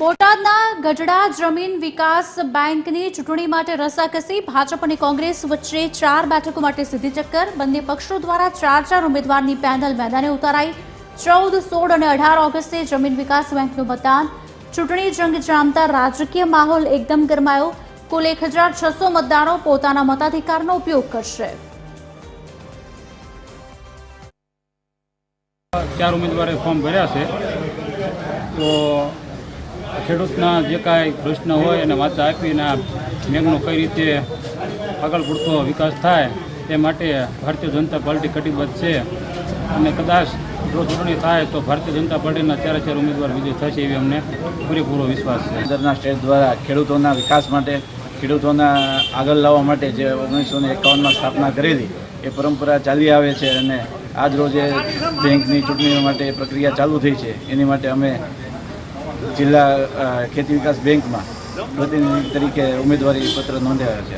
બોટાદના ગઢડા જમીન વિકાસ બેંકની ચૂંટણી માટે રસાકસી ભાજપ અને કોંગ્રેસ વચ્ચે 4 બેઠકો માટે સીધી ટક્કર બંને પક્ષો દ્વારા 4 ઉમેદવારની પેનલ મેદાને ઉતારાઈ 14, 16 અને 18 ઓગસ્ટે જમીન વિકાસ બેંકનું મતદાન ચૂંટણી જંગ જામતા રાજકીય માહોલ એકદમ ગરમાયો કુલ 1600 મતદારો પોતાના મતાધિકારનો ઉપયોગ કરશે। 4 ઉમેદવારે ફોર્મ ભર્યા છે તો ખેડૂતના જે કાંઈ પ્રશ્ન હોય એને વાંચા આપીને આ બેંકનો કઈ રીતે આગળ પડતો વિકાસ થાય તે માટે ભારતીય જનતા પાર્ટી કટિબદ્ધ છે અને કદાચ જો ચૂંટણી થાય તો ભારતીય જનતા પાર્ટીના 4 ઉમેદવાર વિજય થશે એવી અમને પૂરેપૂરો વિશ્વાસ છે। કેન્દ્રના સ્ટેટ દ્વારા ખેડૂતોના વિકાસ માટે ખેડૂતોના આગળ લાવવા માટે જે 1951માં સ્થાપના કરેલી એ પરંપરા ચાલી આવે છે અને આજ રોજે બેંકની ચૂંટણીઓ માટે પ્રક્રિયા ચાલુ થઈ છે। એની માટે અમે જિલ્લા ખેતી વિકાસ બેંકમાં પ્રતિનિધિ તરીકે ઉમેદવારી પત્ર નોંધાવ્યા છે।